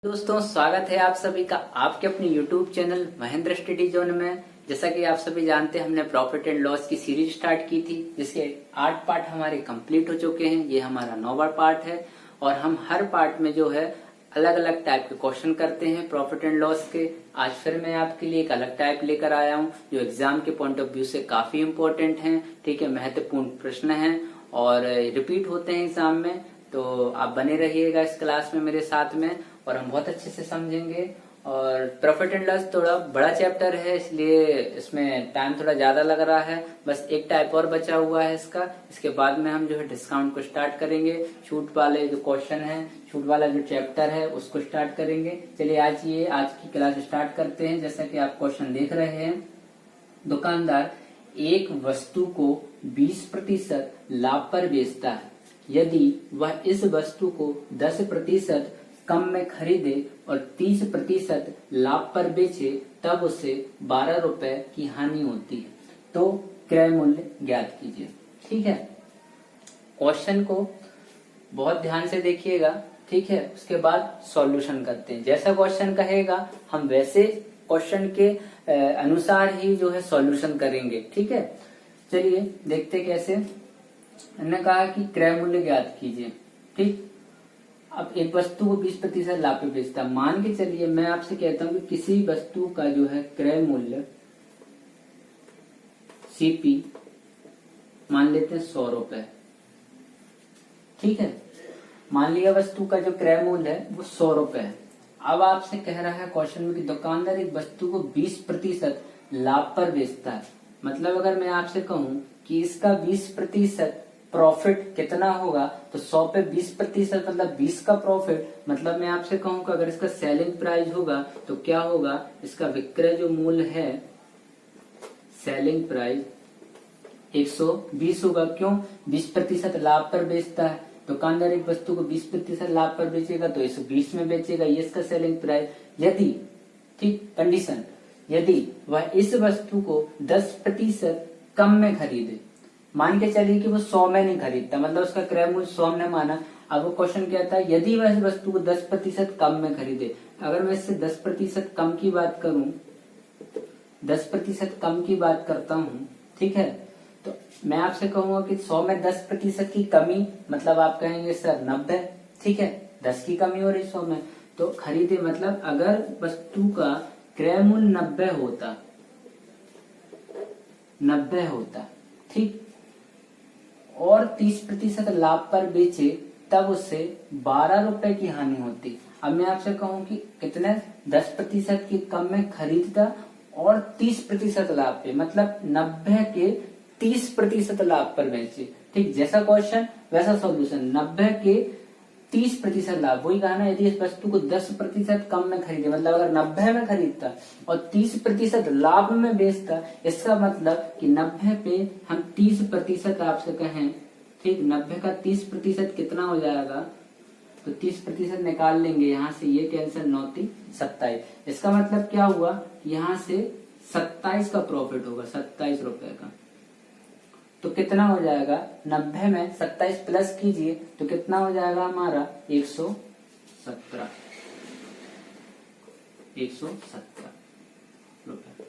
दोस्तों, स्वागत है आप सभी का आपके अपने YouTube channel Mahendra study zone में। जैसा कि आप सभी जानते हैं, हमने प्रॉफिट एंड लॉस की सीरीज स्टार्ट की थी, जिसके 8 पार्ट हमारे कंप्लीट हो चुके हैं। ये हमारा 9वां पार्ट है और हम हर पार्ट में जो है अलग अलग टाइप के क्वेश्चन करते हैं प्रॉफिट एंड लॉस के। आज फिर मैं आपके लिए एक अलग टाइप लेकर आया हूँ जो एग्जाम के पॉइंट ऑफ व्यू से काफी इम्पोर्टेंट है। ठीक है, महत्वपूर्ण प्रश्न है और रिपीट होते हैं एग्जाम में। तो आप बने रहिएगा इस क्लास में मेरे साथ में और हम बहुत अच्छे से समझेंगे। और प्रॉफिट एंड लॉस थोड़ा बड़ा चैप्टर है, इसलिए इसमें टाइम थोड़ा ज्यादा लग रहा है। बस एक टाइप और बचा हुआ है इसका। इसके बाद में हम जो है डिस्काउंट को स्टार्ट करेंगे। छूट वाले जो क्वेश्चन है, छूट वाला जो चैप्टर है उसको स्टार्ट करेंगे। चलिए आज की क्लास स्टार्ट करते हैं। जैसा कि आप क्वेश्चन देख रहे हैं, दुकानदार एक वस्तु को 20% लाभ पर बेचता है। यदि वह इस वस्तु को 10% कम में खरीदे और 30% लाभ पर बेचे, तब उसे 12 रुपए की हानि होती है। तो क्रय मूल्य ज्ञात कीजिए। ठीक है, क्वेश्चन को बहुत ध्यान से देखिएगा। ठीक है, उसके बाद सॉल्यूशन करते हैं। जैसा क्वेश्चन कहेगा हम वैसे क्वेश्चन के अनुसार ही जो है सॉल्यूशन करेंगे। ठीक है, चलिए देखते कैसे। हमने कहा कि क्रय मूल्य ज्ञात कीजिए। ठीक, अब एक वस्तु को 20% लाभ पे बेचता, मान के चलिए मैं आपसे कहता हूं कि किसी वस्तु का जो है क्रय मूल्य सीपी मान लेते हैं 100 रुपए। ठीक है, मान लिया वस्तु का जो क्रय मूल्य है वो 100 रुपए है। अब आपसे कह रहा है क्वेश्चन में कि दुकानदार एक वस्तु को 20% लाभ पर बेचता है। मतलब अगर मैं आपसे कहूं कि इसका 20% प्रॉफिट कितना होगा, तो 100 पे 20% मतलब 20 का प्रॉफिट। मतलब मैं आपसे कहूं कि अगर इसका सेलिंग प्राइस होगा तो क्या होगा, इसका विक्रय जो मूल्य है सेलिंग प्राइस 120 होगा। क्यों? 20% लाभ पर बेचता है। दुकानदार एक वस्तु को 20% लाभ पर बेचेगा तो 120 में बेचेगा, ये इसका सेलिंग प्राइस। यदि, ठीक कंडीशन, यदि वह इस वस्तु को 10% कम में खरीदे, मान के चलिए कि वो 100 में नहीं खरीदता, मतलब उसका क्रय मूल्य 100 हमने माना। अब वो क्वेश्चन कहता है यदि वह इस वस्तु को 10% कम में खरीदे। अगर मैं इससे 10% कम की बात करूं, 10% कम की बात करता हूं, ठीक है, तो मैं आपसे कहूंगा कि 100 में 10% की कमी, मतलब आप कहेंगे सर 90। ठीक है, 10 की कमी हो रही 100 में, तो खरीदे मतलब अगर वस्तु का क्रय मूल्य 90 होता, ठीक, और 30% लाभ पर बेचे, तब उसे 12 रुपए की हानि होती। अब मैं आपसे कहूं कि कितने 10% की कम में खरीदता और 30% लाभ पे, मतलब 90 के 30% लाभ पर बेचे। ठीक, जैसा क्वेश्चन वैसा सॉल्यूशन। 90 के 30% लाभ, वही कहा ना, यदि इस वस्तु को 10% कम में खरीदे, मतलब अगर 90 में खरीदता और 30% लाभ में बेचता, इसका मतलब कि 90 पे हम 30% आपसे कहें, ठीक, 90 का 30% कितना हो जाएगा, तो 30% निकाल लेंगे यहाँ से, ये कैंसिल, 9 27। इसका मतलब क्या हुआ, यहाँ से 27 का प्रॉफिट होगा, 27 रुपए का। तो कितना हो जाएगा, 90 में 27 प्लस कीजिए तो कितना हो जाएगा हमारा 117 रुपए।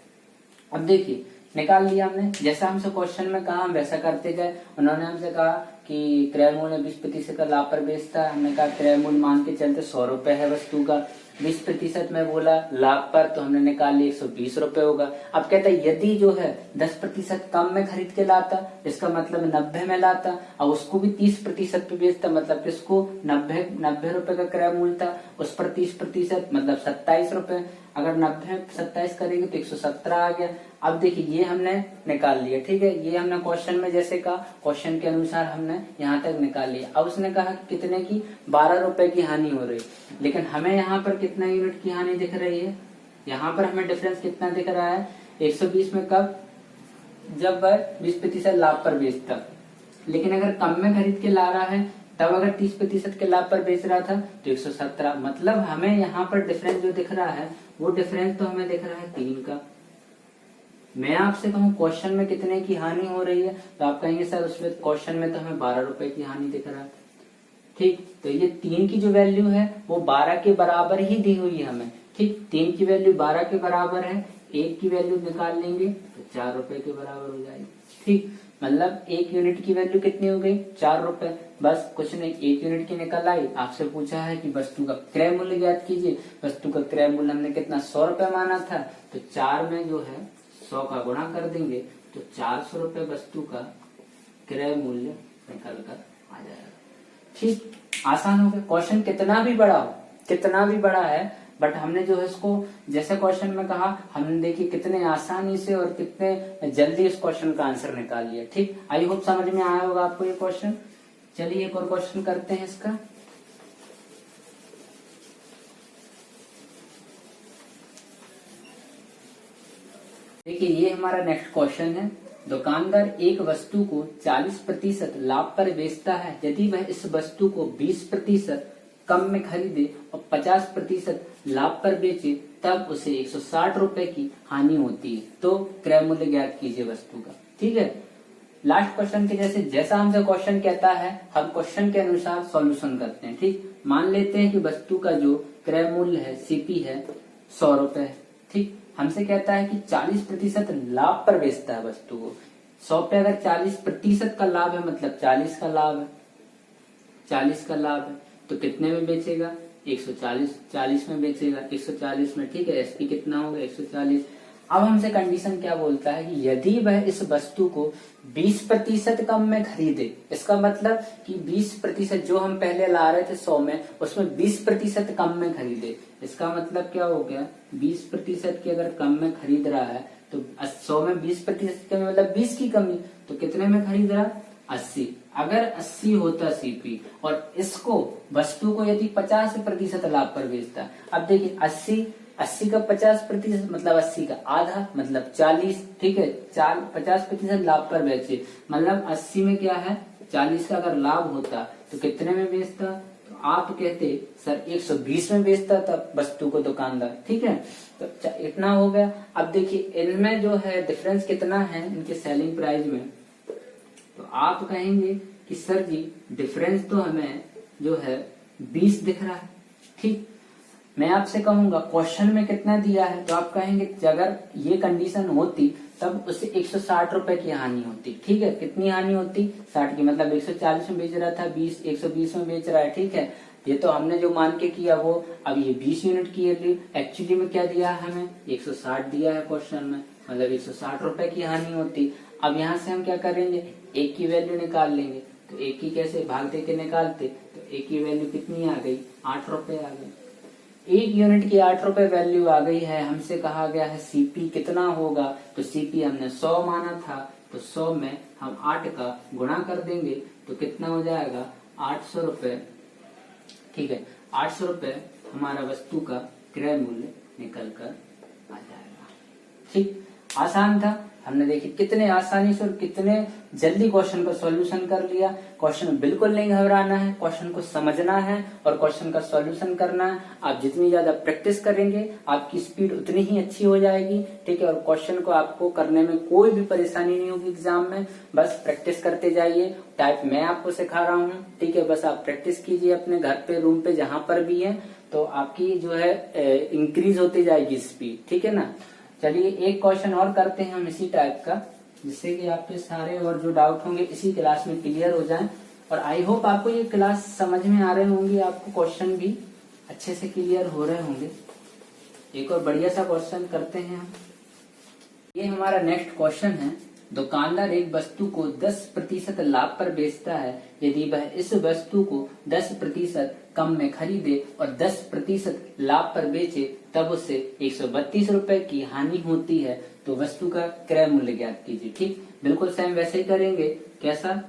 अब देखिए निकाल लिया हमने, जैसा हमसे क्वेश्चन में कहा हम वैसा करते गए। उन्होंने हमसे कहा कि क्रय मूल्य 20% का लाभ पर बेचता है। हमने कहा क्रय मूल्य मान के चलते 100 रुपए है वस्तु का, 20% में बोला लाभ पर, तो हमने निकाल लिया 120 रुपए होगा। अब कहता है यदि जो है 10% कम में खरीद के लाता, इसका मतलब 90 में लाता, अब उसको भी 30% पे बेचता, मतलब किसको, 90 रुपए का क्रय मूल्य था, उस पर 30% मतलब 27 रुपए। अगर 90 27 करेंगे तो 117 आ गया। अब देखिए ये हमने निकाल लिया। ठीक है, ये हमने क्वेश्चन में जैसे कहा, क्वेश्चन के अनुसार हमने यहाँ तक निकाल लिया। अब उसने कहा कि कितने की, 12 रुपए की हानि हो रही, लेकिन हमें यहाँ पर कितना यूनिट की हानि दिख रही है, यहाँ पर हमें डिफरेंस कितना दिख रहा है, 120 में कब, जब वह 20% लाभ पर बेचता। लेकिन अगर कम में खरीद के ला रहा है, तब अगर 30% के लाभ पर बेच रहा था तो 117। मतलब हमें यहाँ पर डिफरेंस जो दिख रहा है, वो डिफरेंस तो हमें दिख रहा है 3 का। मैं आपसे कहूँ क्वेश्चन में कितने की हानि हो रही है, तो आप कहेंगे सर उसमें क्वेश्चन में तो हमें 12 रुपए की हानि दिख रहा है। ठीक, तो ये 3 की जो वैल्यू है वो 12 के बराबर ही दी हुई है हमें। ठीक, 3 की वैल्यू 12 के बराबर है, 1 की वैल्यू निकाल लेंगे तो 4 रुपए के बराबर हो जाएगी। ठीक, मतलब 1 यूनिट की वैल्यू कितनी हो गई, 4 रुपए। बस कुछ नहीं, 1 यूनिट की निकल आई। आपसे पूछा है कि वस्तु का क्रय मूल्य ज्ञात कीजिए। वस्तु का क्रय मूल्य हमने कितना, 100 रुपए माना था, तो 4 में जो है 100 का गुणा कर देंगे तो 400 रुपए वस्तु का क्रय मूल्य निकल कर आ जाएगा। ठीक, आसान हो गया। क्वेश्चन कितना भी बड़ा हो, कितना भी बड़ा है, बट हमने जो है इसको, जैसे क्वेश्चन में कहा, हमने देखिए कितने आसानी से और कितने जल्दी इस क्वेश्चन का आंसर निकाल लिया। ठीक, आई होप समझ में आया होगा आपको ये क्वेश्चन। चलिए एक और क्वेश्चन करते हैं इसका। देखिए ये हमारा नेक्स्ट क्वेश्चन है। दुकानदार एक वस्तु को 40% लाभ पर बेचता है। यदि वह इस वस्तु को 20% कम में खरीदे और 50% लाभ पर बेचे तब उसे 160 रुपए की हानि होती है। तो क्रय मूल्य ज्ञात कीजिए वस्तु का। ठीक है, लास्ट क्वेश्चन के जैसा हमसे क्वेश्चन कहता है, हम क्वेश्चन के अनुसार सॉल्यूशन करते हैं। ठीक, मान लेते हैं कि वस्तु का जो क्रय मूल्य है सीपी है 100 रुपए। ठीक, हमसे कहता है कि 40% लाभ पर बेचता है वस्तु को। 100 पे अगर 40% का लाभ है मतलब 40 का लाभ है, 40 का लाभ है, तो कितने में बेचेगा, 140, 40 में बेचेगा, 140 में। ठीक है, एसपी कितना होगा, 140। अब हमसे कंडीशन क्या बोलता है कि यदि वह इस वस्तु को 20% कम में खरीदे, इसका मतलब कि 20% जो हम पहले ला रहे थे 100 में, उसमें 20% कम में खरीदे। इसका मतलब क्या हो गया, 20% की अगर कम में खरीद रहा है तो 100 में 20% कमी मतलब 20 की कमी, तो कितने में खरीद रहा, 80। अगर 80 होता सीपी और इसको वस्तु को यदि 50% लाभ पर बेचता, अब देखिए 80 का 50% मतलब 80 का आधा मतलब 40। ठीक है, 50% लाभ पर बेचे मतलब 80 में क्या है, 40 का अगर लाभ होता तो कितने में बेचता, तो आप कहते सर 120 में बेचता था वस्तु को दुकानदार। ठीक है, तो इतना हो गया। अब देखिए इनमें जो है डिफरेंस कितना है इनके सेलिंग प्राइस में, तो आप कहेंगे कि सर जी डिफरेंस तो हमें जो है 20 दिख रहा है। ठीक, मैं आपसे कहूंगा क्वेश्चन में कितना दिया है, तो आप कहेंगे अगर ये कंडीशन होती तब उसे 160 रुपए की हानि होती। ठीक है, कितनी हानि होती, 60 की, मतलब 140 में बेच रहा था, 120 में बेच रहा है। ठीक है, ये तो हमने जो मान के किया वो, अब ये 20 यूनिट की एक्चुअली में क्या दिया है हमें, 160 दिया है क्वेश्चन में, मतलब 160 रुपए की हानि होती। अब यहाँ से हम क्या करेंगे, एक की वैल्यू निकाल लेंगे, तो एक की कैसे भाग दे के निकालते, तो एक की वैल्यू कितनी आ गई, 8 रुपए आ गई। 1 यूनिट की 8 रुपए वैल्यू आ गई है। हमसे कहा गया है सीपी कितना होगा, तो सीपी हमने 100 माना था, तो 100 में हम 8 का गुणा कर देंगे तो कितना हो जाएगा, 800 रुपए। ठीक है, 800 रुपए हमारा वस्तु का क्रय मूल्य निकल कर आ जाएगा। ठीक, आसान था। हमने देखिए कितने आसानी से और कितने जल्दी क्वेश्चन का सॉल्यूशन कर लिया। क्वेश्चन बिल्कुल नहीं घबराना है, क्वेश्चन को समझना है और क्वेश्चन का सॉल्यूशन करना है। आप जितनी ज्यादा प्रैक्टिस करेंगे आपकी स्पीड उतनी ही अच्छी हो जाएगी। ठीक है, और क्वेश्चन को आपको करने में कोई भी परेशानी नहीं होगी एग्जाम में। बस प्रैक्टिस करते जाइए, टाइप मैं आपको सिखा रहा हूँ। ठीक है, बस आप प्रैक्टिस कीजिए अपने घर पे, रूम पे, जहां पर भी है, तो आपकी जो है इंक्रीज होती जाएगी स्पीड। ठीक है ना। चलिए एक क्वेश्चन और करते हैं हम इसी टाइप का, जिससे कि आपके सारे और जो डाउट होंगे इसी क्लास में क्लियर हो जाएं। और आई होप आपको ये क्लास समझ में आ रहे होंगे, आपको क्वेश्चन भी अच्छे से क्लियर हो रहे होंगे। एक और बढ़िया सा क्वेश्चन करते हैं हम। ये हमारा नेक्स्ट क्वेश्चन है। दुकानदार एक वस्तु को 10% लाभ पर बेचता है। यदि वह इस वस्तु को 10% कम में खरीदे और 10% लाभ पर बेचे तब उसे 132 रुपए की हानि होती है। तो वस्तु का क्रय मूल्य ज्ञात कीजिए। ठीक, बिल्कुल सेम वैसे ही करेंगे। कैसा,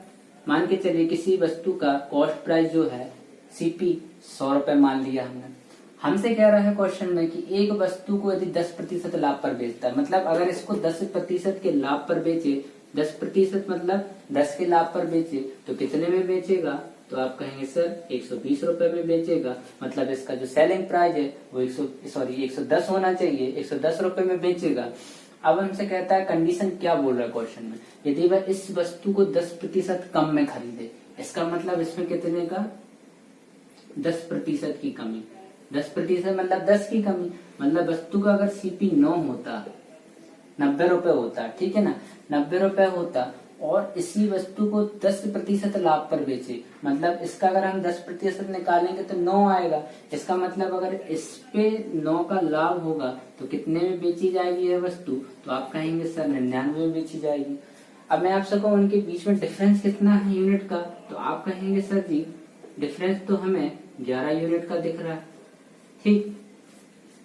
मान के चलिए किसी वस्तु का कॉस्ट प्राइस जो है सीपी 100 रुपए मान लिया हमने। हमसे कह रहा है क्वेश्चन में कि एक वस्तु को यदि 10% लाभ पर बेचता है, मतलब अगर इसको 10% के लाभ पर बेचे, 10% मतलब 10 के लाभ पर बेचे तो कितने में बेचेगा, तो आप कहेंगे सर 120 रुपए में बेचेगा। मतलब इसका जो सेलिंग प्राइस है वो 110 होना चाहिए, 110 रुपए में बेचेगा। अब हमसे कहता है कंडीशन क्या बोल रहा है क्वेश्चन में, यदि वह इस वस्तु को 10% कम में खरीदे, इसका मतलब इसमें कितने का 10% की कमी। 10% मतलब 10 की कमी, मतलब वस्तु का अगर सीपी 9 होता, 90 रुपए होता, ठीक है ना, 90 रुपए होता और इसी वस्तु को 10% लाभ पर बेचे, मतलब इसका अगर हम 10% निकालेंगे तो 9 आएगा। इसका मतलब अगर इस पे 9 का लाभ होगा तो कितने में बेची जाएगी यह वस्तु, तो आप कहेंगे सर 99 में बेची जाएगी। अब मैं आपसे कहूँ उनके बीच में डिफरेंस कितना है यूनिट का, तो आप कहेंगे सर जी डिफरेंस तो हमें 11 यूनिट का दिख रहा है, ठीक।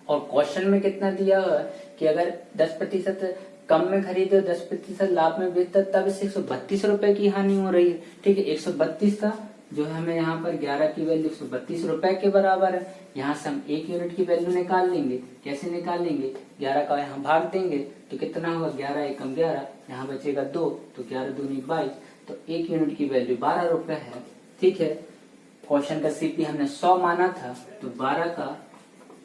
और क्वेश्चन में कितना दिया हुआ है कि अगर 10% कम में खरीदे 10% लाभ में बेचता, तब इसे 132 रुपए की हानि हो रही है, ठीक है। 132 का जो है हमें यहाँ पर 11 की वैल्यू 132 रुपए के बराबर है। यहाँ से हम 1 यूनिट की वैल्यू निकाल लेंगे। कैसे निकालेंगे, 11 का यहाँ भाग देंगे तो कितना होगा, 11 एकम 11, यहाँ बचेगा 2, तो 11 दूनी 22, तो 1 यूनिट की वैल्यू 12 रुपए है, ठीक है। क्वेश्चन का सीपी हमने 100 माना था, तो 12 का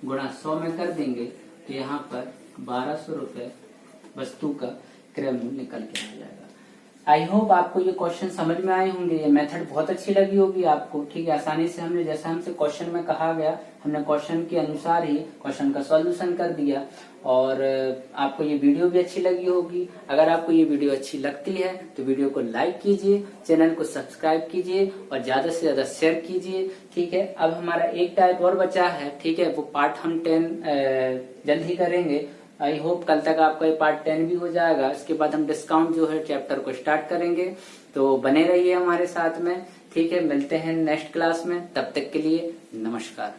गुणा 100 में कर देंगे तो यहाँ पर 1200 रुपए वस्तु का क्रय मूल्य निकल के आ जाएगा। आई होप आपको ये क्वेश्चन समझ में आए होंगे, ये मेथड बहुत अच्छी लगी होगी आपको, ठीक है। आसानी से हमने, जैसा हमसे क्वेश्चन में कहा गया, हमने क्वेश्चन के अनुसार ही क्वेश्चन का सॉल्यूशन कर दिया। और आपको ये वीडियो भी अच्छी लगी होगी। अगर आपको ये वीडियो अच्छी लगती है तो वीडियो को लाइक कीजिए, चैनल को सब्सक्राइब कीजिए और ज्यादा से ज्यादा शेयर कीजिए, ठीक है। अब हमारा एक टाइप और बचा है, ठीक है, वो पार्ट हम 10 जल्द ही करेंगे। आई होप कल तक आपका ये पार्ट 10 भी हो जाएगा। इसके बाद हम डिस्काउंट जो है चैप्टर को स्टार्ट करेंगे, तो बने रहिए हमारे साथ में, ठीक है। मिलते हैं नेक्स्ट क्लास में, तब तक के लिए नमस्कार।